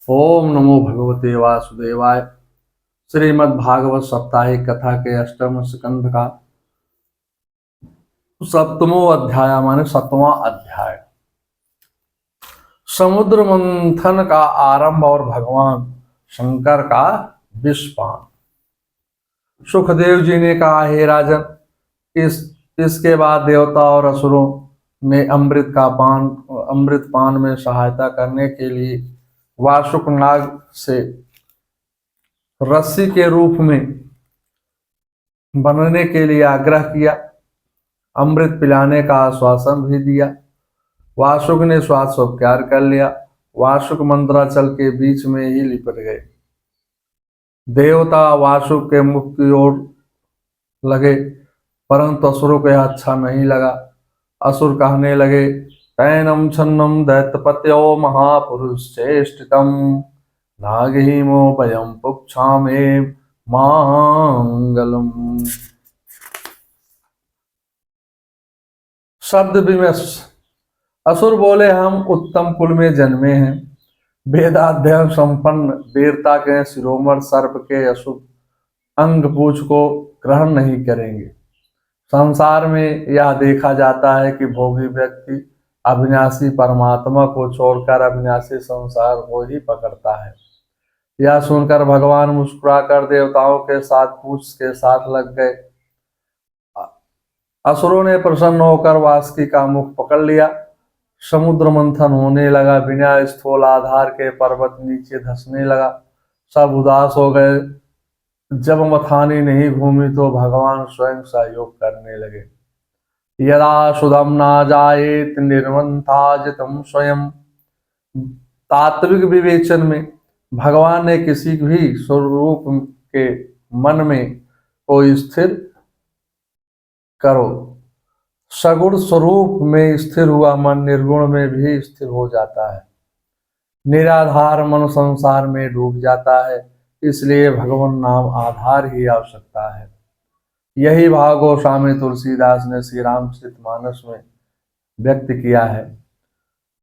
ओम नमो भगवते वासुदेवाय। श्रीमद् भागवत साप्ताहिक कथा के अष्टम स्कंध का सप्तमो अध्याय माने सतवां अध्याय। समुद्र मंथन का आरंभ और भगवान शंकर का विषपान। सुखदेव जी ने कहा, हे राजन, इसके बाद देवता और असुरों ने अमृत पान में सहायता करने के लिए वासुक नाग से रस्सी के रूप में बनने के लिए आग्रह किया। अमृत पिलाने का आश्वासन भी दिया। वासुक ने स्वात्सोपचार कर लिया। वासुक मंदराचल के बीच में ही लिपट गए। देवता वासुक के मुख की ओर लगे, परंतु असुरों को यह अच्छा नहीं लगा। असुर कहने लगे, तैनम छन्नम दैत्यपत्यो महापुरुष चेष्टितम नागहीमो भयम पुक्षामे मांगलम। शब्द विमर्श। असुर बोले, हम उत्तम कुल में जन्मे हैं, वेदाध्ययन संपन्न वीरता के शिरोमणि सर्प के अशुभ अंग पूछ को ग्रहण नहीं करेंगे। संसार में यह देखा जाता है कि भोगी व्यक्ति अविनाशी परमात्मा को छोड़कर अविनाशी संसार को ही पकड़ता है। यह सुनकर भगवान मुस्कुराकर देवताओं के साथ पूछ के साथ लग गए। असुरों ने प्रसन्न होकर वासुकी का मुख पकड़ लिया। समुद्र मंथन होने लगा। बिना स्थूल आधार के पर्वत नीचे धंसने लगा। सब उदास हो गए। जब मथानी नहीं घूमी तो भगवान स्वयं सहयोग करने लगे। यदा सुदम ना जायेत निर्मंथा जितम स्वयं। तात्विक विवेचन में भगवान ने किसी भी स्वरूप के मन में को स्थिर करो। सगुण स्वरूप में स्थिर हुआ मन निर्गुण में भी स्थिर हो जाता है। निराधार मन संसार में डूब जाता है। इसलिए भगवान नाम आधार ही आवश्यकता है। यही भाव गोस्वामी तुलसीदास ने श्री रामचरितमानस में व्यक्त किया है।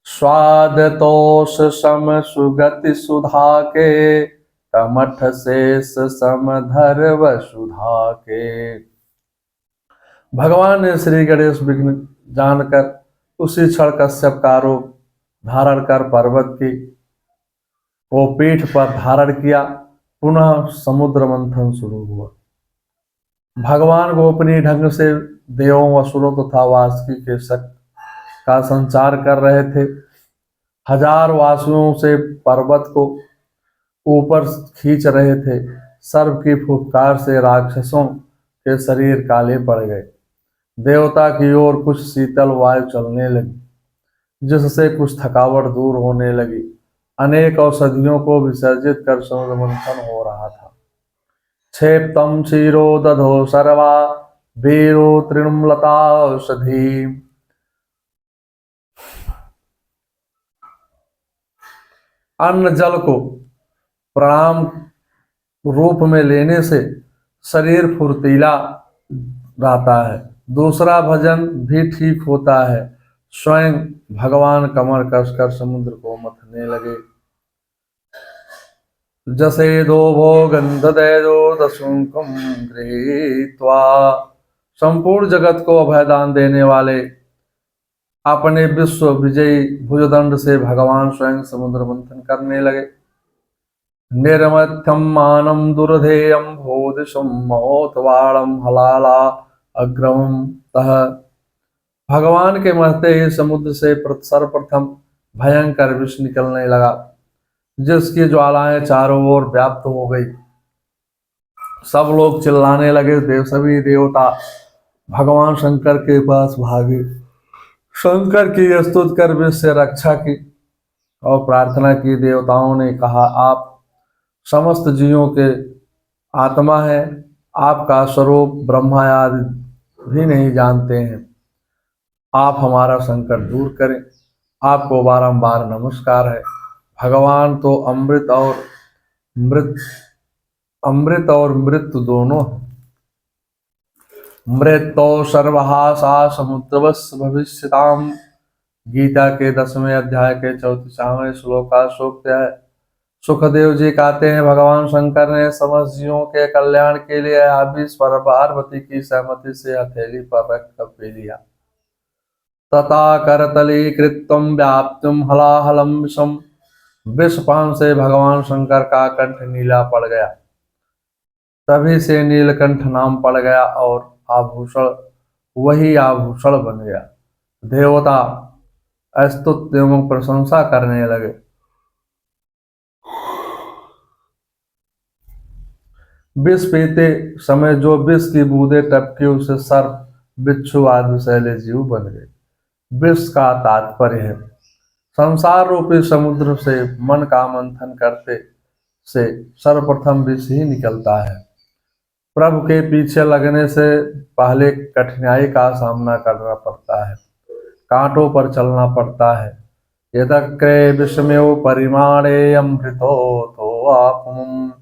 स्वाद तोष सम सुगति सुधा के कमठ शेष समधर वसुधा के। भगवान ने श्री गणेश विघ्न जानकर उसी क्षण कश्यप का रूप धारण कर पर्वत की को पीठ पर धारण किया। पुनः समुद्र मंथन शुरू हुआ। भगवान गोपनीय ढंग से देवों, असुरों तथा वासुकी के शक का संचार कर रहे थे। हजार वासुओं से पर्वत को ऊपर खींच रहे थे। सर्प की फुफकार से राक्षसों के शरीर काले पड़ गए। देवता की ओर कुछ शीतल वायु चलने लगी, जिससे कुछ थकावट दूर होने लगी। अनेक औषधियों को विसर्जित कर समुद्र मंथन हो रहा था। क्षेप्तम क्षीरो दधो सर्वा वीरो तृणमलता औषधि। अन्न जल को प्रणाम रूप में लेने से शरीर फुर्तीला रहता है। दूसरा भजन भी ठीक होता है। स्वयं भगवान कमर कसकर समुद्र को मथने लगे। जसे दो भोगंध दो दशुकम गृहीत्वा। संपूर्ण जगत को अभयदान देने वाले अपने विश्व विजयी भुजदंड से भगवान स्वयं समुद्र मंथन करने लगे। निर्मथ्यम मानम दुर्धेयम भोदिशम महोतवाणम हलाला अग्रम तह। भगवान के महते ही समुद्र से सर्वप्रथम भयंकर विष निकलने लगा, जिसकी ज्वालाएं चारों ओर व्याप्त हो गई। सब लोग चिल्लाने लगे। सभी देवता भगवान शंकर के पास भागे। शंकर की स्तुति कर विष से रक्षा की और प्रार्थना की। देवताओं ने कहा, आप समस्त जीवों के आत्मा है। आपका स्वरूप ब्रह्मा आदि भी नहीं जानते हैं। आप हमारा संकट दूर करें। आपको बारंबार नमस्कार है। भगवान तो अमृत और मृत्यु दोनों है। मृत्यो सर्वहासा समुद्रवस् भविष्यताम। गीता के 10वें अध्याय के 34वें श्लोक का सूक्त है। सुखदेव जी कहते हैं, भगवान शंकर ने समस्त जीवों के कल्याण के लिए यह विष पर पार्वती की सहमति से हथेली पर रख कर पी लिया। तथा करतली कृत्यम व्याप्तुम हलाहलम विषम। विषपान से भगवान शंकर का कंठ नीला पड़ गया। तभी से नीलकंठ नाम पड़ गया और आभूषण वही आभूषण बन गया। देवता स्तुति एवं प्रशंसा करने लगे। विष पीते समय जो विष की बूंदे टपकी उसे सर्प बिच्छू आदि शैले जीव बन गए। विष का तात्पर्य है संसार रूपी समुद्र से मन का मंथन करते से सर्वप्रथम विष ही निकलता है। प्रभु के पीछे लगने से पहले कठिनाई का सामना करना पड़ता है, कांटों पर चलना पड़ता है। यदक्रे विषमेव परिमाणे अमृतो तो आपम।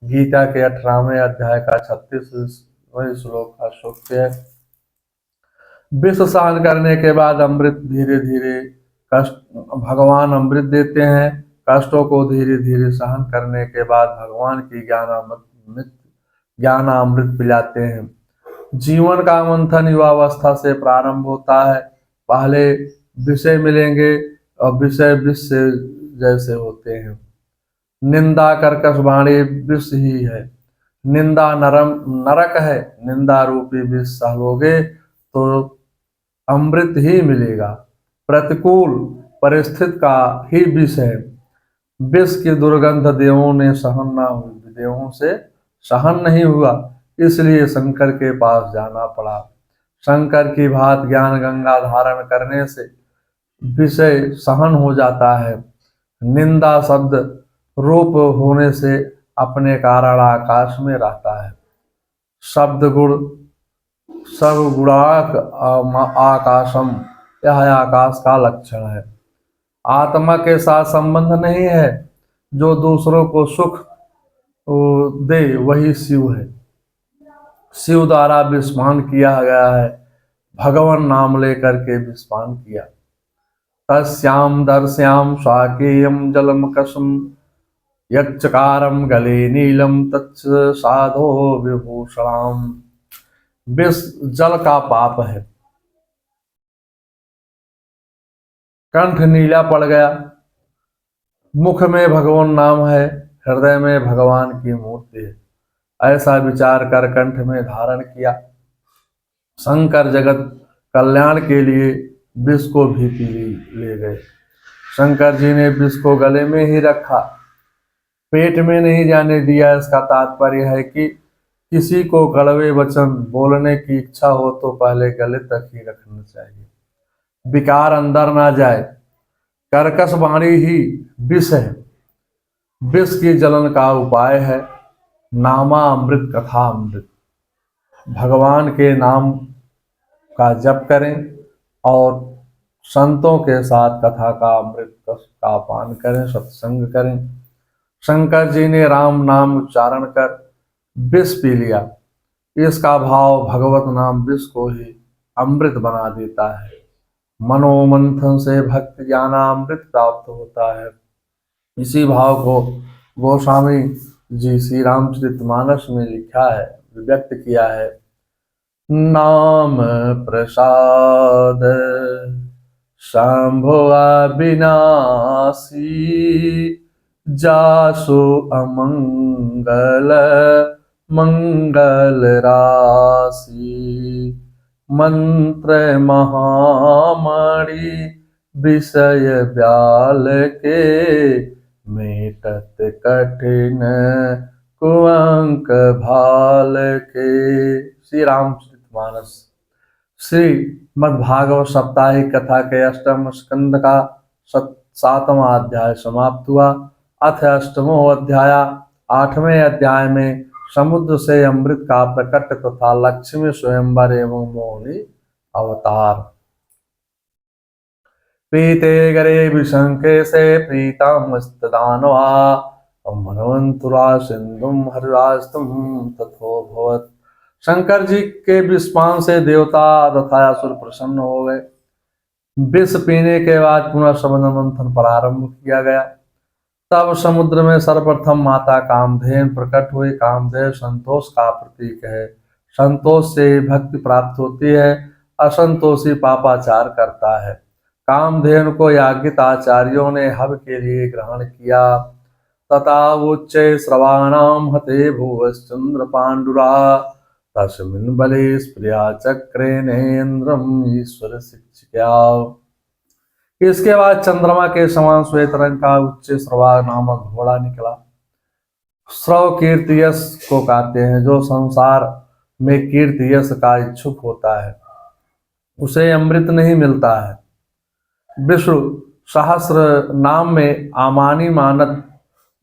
गीता के 18वें अध्याय का 36वें श्लोक का सूक्ति है। विष सहन करने के बाद अमृत धीरे धीरे कष्ट भगवान अमृत देते हैं। कष्टों को धीरे धीरे सहन करने के बाद भगवान की ज्ञानामृत पिलाते हैं। जीवन का मंथन युवावस्था से प्रारंभ होता है। पहले विषय मिलेंगे और विषय विष से जैसे होते हैं। निंदा कर्कश वाणी विष ही है। निंदा नरक है। निंदा रूपी विष सहलोगे तो अमृत ही मिलेगा। प्रतिकूल परिस्थिति का ही विष है। विष की दुर्गंध देवों से सहन नहीं हुआ, इसलिए शंकर के पास जाना पड़ा। शंकर की भांति ज्ञान गंगा धारण करने से विषय सहन हो जाता है। निंदा शब्द रूप होने से अपने कारण आकाश में रहता है। शब्द गुण सब गुणाक आकाशम, यह आकाश का लक्षण है। आत्मा के साथ संबंध नहीं है। जो दूसरों को सुख दे वही शिव है। शिव द्वारा विस्मान किया गया है। भगवान नाम लेकर के विस्मान किया। तस्याम दर्श्याम स्वाकेयम जलम कसम यच्चकारम गले नीलम तच्च साधो विभूषणाम। विष जल का पाप है। कंठ नीला पड़ गया। मुख में भगवान नाम है, हृदय में भगवान की मूर्ति है। ऐसा विचार कर कंठ में धारण किया। शंकर जगत कल्याण के लिए विष को भी पी ले गए। शंकर जी ने विष को गले में ही रखा, पेट में नहीं जाने दिया। इसका तात्पर्य है कि किसी को कड़वे वचन बोलने की इच्छा हो तो पहले गले तक ही रखना चाहिए, विकार अंदर ना जाए। कर्कश वाणी ही विष है। विष की जलन का उपाय है नामा अमृत कथा अमृत। भगवान के नाम का जप करें और संतों के साथ कथा का अमृत का पान करें, सत्संग करें। शंकर जी ने राम नाम उच्चारण कर विष पी लिया। इसका भाव भगवत नाम विष को ही अमृत बना देता है। मनोमंथन से भक्ति ज्ञानामृत प्राप्त होता है। इसी भाव को गोस्वामी जी श्री रामचरितमानस में लिखा है, व्यक्त किया है। नाम प्रसाद शंभो अविनाशी जासु अमंगल मंगल राशि। मंत्र महामणि विषय व्याल के मेटत कठिन कुअंक भाल के। श्री रामचरितमानस। श्री मद्भागवत साप्ताहिक कथा के 8वें स्कंद का 7वां अध्याय समाप्त हुआ। अथ 8वां अध्याय। 8वें अध्याय में समुद्र से अमृत का प्रकट तथा लक्ष्मी स्वयंवर एवं मोहिनी अवतार। पीते गरे विशंके से प्रीतम दानवा मनवंतुरा सिंधुम हरिरास्तुम तथो भवत। शंकर जी के विषपान से देवता तथा असुर प्रसन्न हो गए। विष पीने के बाद पुनः संबंध मंथन प्रारंभ किया गया। तब समुद्र में सर्वप्रथम माता कामधेनु प्रकट हुई। कामधेनु संतोष का प्रतीक है। संतोष से भक्ति प्राप्त होती है। असंतोषी पापाचार करता है। कामधेनु को याज्ञिक आचार्यों ने हव के लिए ग्रहण किया। तथा उच्च श्रवाणाम हते भुवश्चंद्र पांडुरा तस्मिन् बले स्प्रिया चक्रे नेन्द्रम ईश्वर शिक्षिका। इसके बाद चंद्रमा के समान श्वेत रंग का उच्च श्रवा नामक घोड़ा निकला। श्रव कीर्ति यश को कहते हैं। जो संसार में कीर्ति यश का इच्छुक होता है उसे अमृत नहीं मिलता है। विष्णु सहस्र नाम में आमानी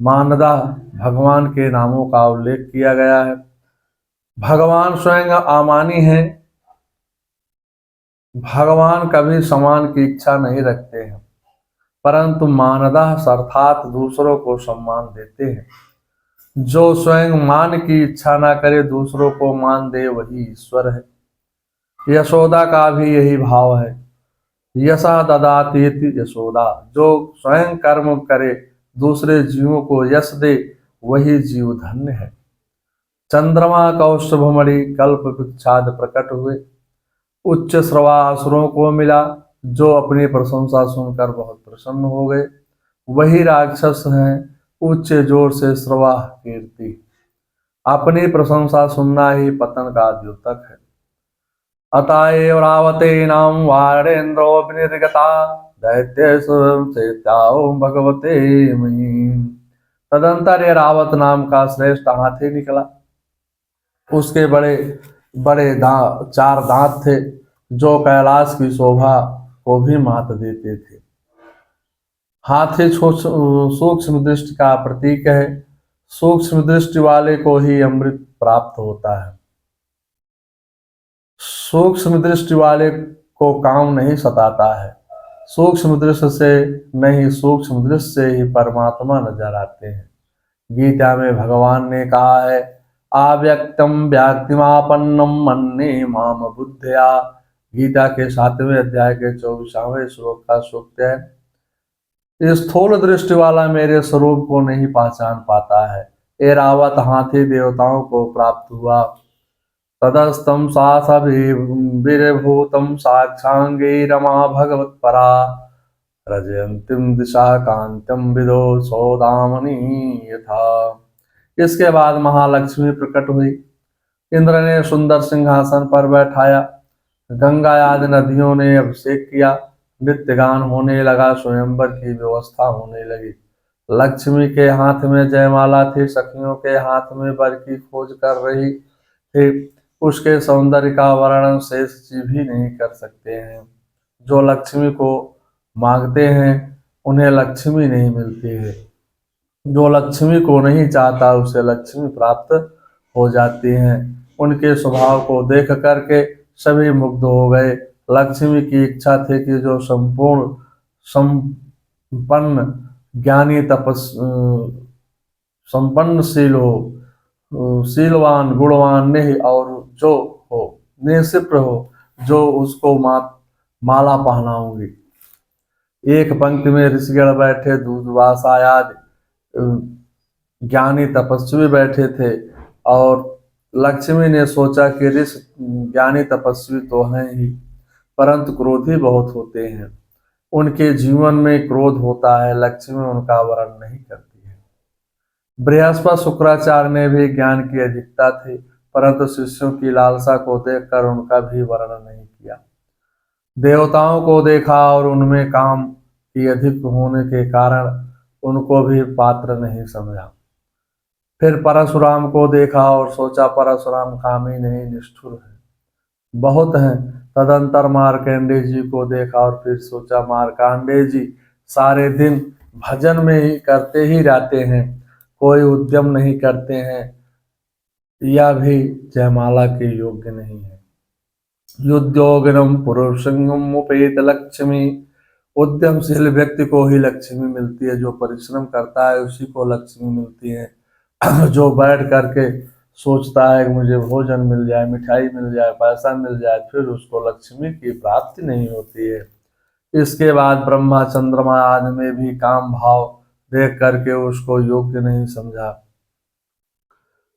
मानदा भगवान के नामों का उल्लेख किया गया है। भगवान स्वयं आमानी हैं। भगवान कभी सम्मान की इच्छा नहीं रखते हैं, परंतु मानदा अर्थात दूसरों को सम्मान देते हैं। जो स्वयं मान की इच्छा ना करे, दूसरों को मान दे, वही ईश्वर है। यशोदा का भी यही भाव है। यशा ददाति यशोदा। जो स्वयं कर्म करे, दूसरे जीवों को यश दे, वही जीव धन्य है। चंद्रमा कौस्तुभमणि कल्प विख्यात प्रकट हुए। उच्च श्रवा असुरों को मिला, जो अपनी प्रशंसा सुनकर बहुत प्रसन्न हो गए। वही राक्षस हैं। उच्च जोर से श्रवा कीर्ति। अपनी प्रशंसा सुनना ही पतन का द्योतक है। अतएव रावते नाम वारेन्द्रो विनिर्गता दैत्य भगवते महीं। तदंतर ये रावत नाम का श्रेष्ठ हाथी निकला। उसके बड़े बड़े चार दांत थे, जो कैलाश की शोभा को भी मात देते थे। हाथी सूक्ष्म दृष्टि का प्रतीक है। सूक्ष्म दृष्टि वाले को ही अमृत प्राप्त होता है। सूक्ष्म दृष्टि वाले को काम नहीं सताता है। सूक्ष्म दृष्टि से नहीं, सूक्ष्म दृष्टि से ही परमात्मा नजर आते हैं। गीता में भगवान ने कहा है, अव्यक्तम व्याक्तिमापन्नम मन्ये माम बुद्धया। गीता के 7वें अध्याय के 24वें श्लोक का सूक्त है। स्थूल दृष्टि वाला मेरे स्वरूप को नहीं पहचान पाता है। ए रावत हाथी देवताओं को प्राप्त हुआ। तदस्तम सासभिर्भूतम साक्षांगे रमा भगवत परा रजयंतिम दिशा कांत्यम विदो सौदामनी यथा। इसके बाद महालक्ष्मी प्रकट हुई। इंद्र ने सुंदर सिंहासन पर बैठाया। गंगा आदि नदियों ने अभिषेक किया। नृत्य गान होने लगा। स्वयंवर की व्यवस्था होने लगी। लक्ष्मी के हाथ में जयमाला थी। सखियों के हाथ में वर की खोज कर रही थी। उसके सौंदर्य का वर्णन शेष जी भी नहीं कर सकते हैं। जो लक्ष्मी को मांगते हैं उन्हें लक्ष्मी नहीं मिलती है। जो लक्ष्मी को नहीं चाहता उसे लक्ष्मी प्राप्त हो जाती हैं। उनके स्वभाव को देख करके सभी मुग्ध हो गए। लक्ष्मी की इच्छा थी कि जो संपूर्ण संपन्न ज्ञानी संपन्नशील हो, शीलवान गुणवान नहीं, और जो हो निःसिप्र हो, जो उसको माला पहनाऊंगी। एक पंक्ति में ऋषिगण बैठे, दूधवासा आदि ज्ञानी तपस्वी बैठे थे। और लक्ष्मी ने सोचा कि ऋषि ज्ञानी तपस्वी तो हैं ही, परंतु क्रोधी बहुत होते हैं। उनके जीवन में क्रोध होता है। लक्ष्मी उनका वर्ण नहीं करती है। बृहस्पति शुक्राचार्य ने भी ज्ञान की अधिकता थी, परंतु शिष्यों की लालसा को देखकर उनका भी वर्णन नहीं किया। देवताओं को देखा और उनमें काम की अधिक होने के कारण उनको भी पात्र नहीं समझा। फिर परशुराम को देखा और सोचा परशुराम कामी नहीं, निष्ठुर है, बहुत हैं। तदंतर मार्कंडेय जी को देखा और फिर सोचा मार्कंडेय जी सारे दिन भजन में ही करते ही रहते हैं, कोई उद्यम नहीं करते हैं, यह भी जयमाला के योग्य नहीं है। युद्योगिनम पुरुषंगम उपेत लक्ष्मी। उद्यमशील व्यक्ति को ही लक्ष्मी मिलती है। जो परिश्रम करता है उसी को लक्ष्मी मिलती है। जो बैठ करके सोचता है कि मुझे भोजन मिल जाए, मिठाई मिल जाए, पैसा मिल जाए, फिर उसको लक्ष्मी की प्राप्ति नहीं होती है। इसके बाद ब्रह्मा चंद्रमा आदि में भी काम भाव देख करके उसको योग्य नहीं समझा।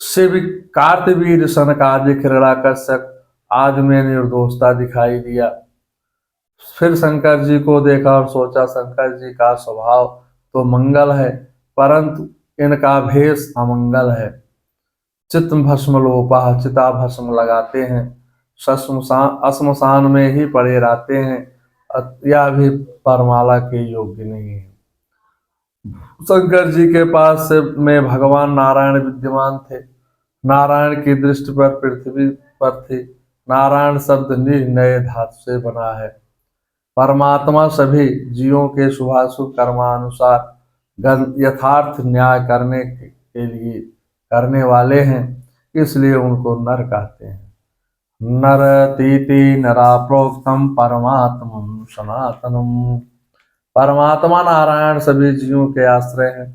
शिव कार्तवीर सनकादिक हिरण्याकश्यप आदि में निर्दोषता दिखाई दिया। फिर शंकर जी को देखा और सोचा शंकर जी का स्वभाव तो मंगल है, परंतु इनका भेष अमंगल है। चित्त भस्म लोपा, चिता भस्म लगाते हैं, श्मशान में ही पड़े रहते हैं, यह भी परमाला के योग्य नहीं है। शंकर जी के पास से में भगवान नारायण विद्यमान थे। नारायण की दृष्टि पर पृथ्वी पर थी। नारायण शब्द नए धातु से बना है। परमात्मा सभी जीवों के शुभाशुभ कर्मानुसार यथार्थ न्याय करने के लिए करने वाले हैं, इसलिए उनको नर कहते हैं। नर तीति नरा प्रोक्तम परमात्मम सनातनम। परमात्मा नारायण सभी जीवों के आश्रय हैं।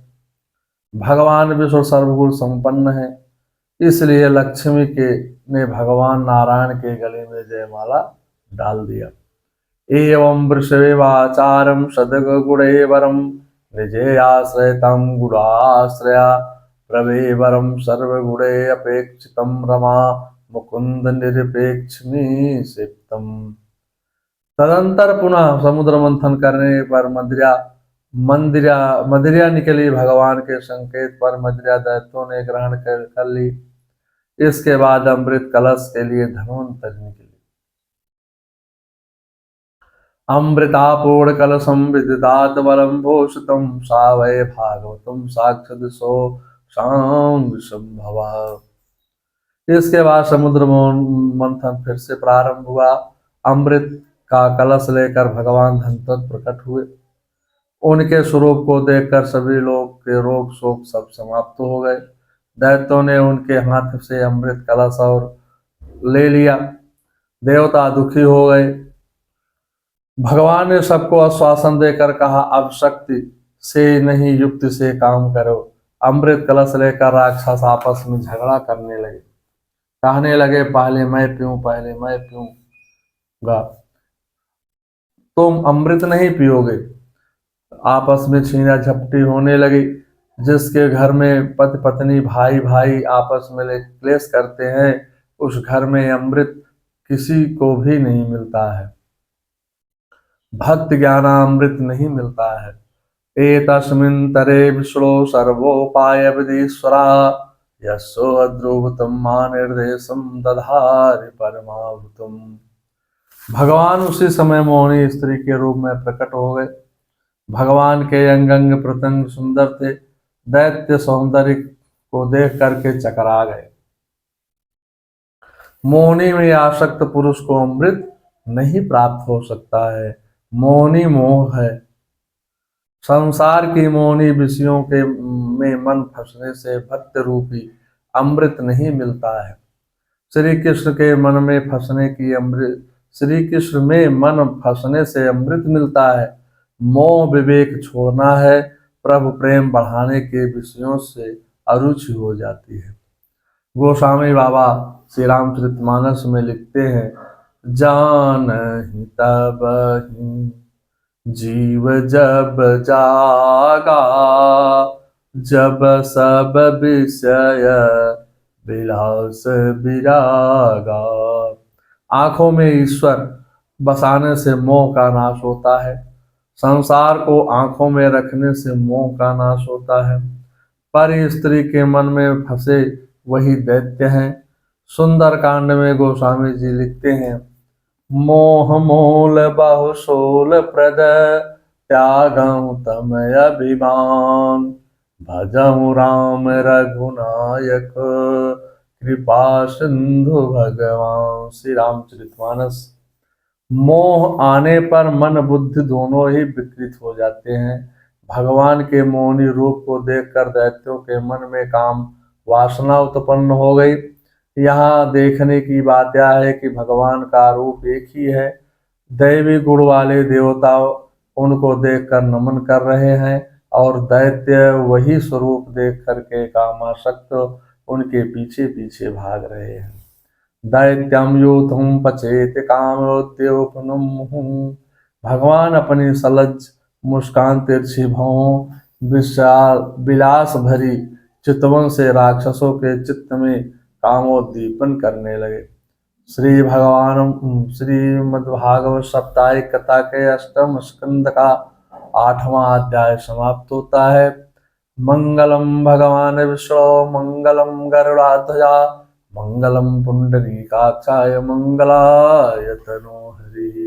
भगवान विश्व सर्वगुण संपन्न है, इसलिए लक्ष्मी के ने भगवान नारायण के गले में जयमाला डाल दिया। एवं वृषवेवाचारम सदगुणेवरम निजे आश्रयतम गुणाश्रया प्रवेवरम सर्वगुणे अपेक्षितम रमा मुकुंद निरपेक्षमी सिप्तम। तदंतर पुनः समुद्र मंथन करने पर मदिरा निकली। भगवान के संकेत पर मदिरा दैत्यों ने ग्रहण कर ली। इसके बाद अमृत कलश के लिए धन्वंतरि निकली। अमृतापूर्ण कलशम विदितात बलम भूषितम सा वै भागवतम साक्षात् सो संभव। इसके बाद समुद्र मंथन फिर से प्रारंभ हुआ। अमृत का कलश लेकर भगवान धनवंतरि प्रकट हुए। उनके स्वरूप को देखकर सभी लोग के रोग शोक सब समाप्त हो गए। दैत्यों ने उनके हाथ से अमृत कलश और ले लिया। देवता दुखी हो गए। भगवान ने सबको आश्वासन देकर कहा, अब शक्ति से नहीं युक्ति से काम करो। अमृत कलश लेकर राक्षस आपस में झगड़ा करने लगे। कहने लगे, पहले मैं पीऊं, पहले मैं पीऊंगा। तुम अमृत नहीं पियोगे। आपस में छीना झपटी होने लगी। जिसके घर में पति पत्नी भाई भाई आपस में क्लेश करते हैं, उस घर में अमृत किसी को भी नहीं मिलता है। भक्त ज्ञानामृत नहीं मिलता है। एतस्मिन् तरे विष्णु सर्वोपाय विधीश्वरा यस्सो अद्रुवतम निर्देशम दधारि परमावृतम। भगवान उसी समय मोहिनी स्त्री के रूप में प्रकट हो गए। भगवान के अंग अंग प्रत्यंग सुंदर थे। दैत्य सौंदर्य को देख करके चकरा गए। मोहिनी में आसक्त पुरुष को अमृत नहीं प्राप्त हो सकता है। मोहिनी मोह है। संसार की मोहिनी विषयों के में मन फंसने से भक्त रूपी अमृत नहीं मिलता है। श्री कृष्ण के मन में फंसने की अमृत श्री कृष्ण में मन फंसने से अमृत मिलता है। मोह विवेक छोड़ना है। प्रभु प्रेम बढ़ाने के विषयों से अरुचि हो जाती है। गोस्वामी बाबा श्री रामचरितमानस में लिखते हैं, जानहि तब जीव जब जागा, जब सब विषय विलास विरागा। आंखों में ईश्वर बसाने से मोह का नाश होता है। संसार को आंखों में रखने से मोह का नाश होता है। पर स्त्री के मन में फंसे वही दैत्य हैं। सुंदर कांड में गोस्वामी जी लिखते हैं, मोह मूल बहुशूल प्रद त्यागं तम अभिमान, भजहु राम रघुनायक कृपा सिंधु भगवान। श्री रामचरितमानस। मोह आने पर मन बुद्धि दोनों ही विकृत हो जाते हैं। भगवान के मोहिनी रूप को देखकर दैत्यों के मन में काम वासना उत्पन्न हो गई। यहाँ देखने की बात यह है कि भगवान का रूप एक ही है। दैवी गुण वाले देवता उनको देखकर नमन कर रहे हैं और दैत्य वही स्वरूप देख करके कामासक्त उनके पीछे पीछे भाग रहे हैं। दैत्यम यूथम पचेत कामोद्योपनम। भगवान अपनी सलज मुस्कान तिरछी भौं विलास भरी चितवन से राक्षसों के चित्त में कामोद्दीपन करने लगे। श्रीमद्भागवत साप्ताहिक कथा के अष्टम स्कंद का 8वां अध्याय समाप्त होता है। मंगलम भगवान विष्णु मंगलम गरुड़ाध्वजा मंगलम पुंडरीकाक्षाय मंगलाय तनोहरि।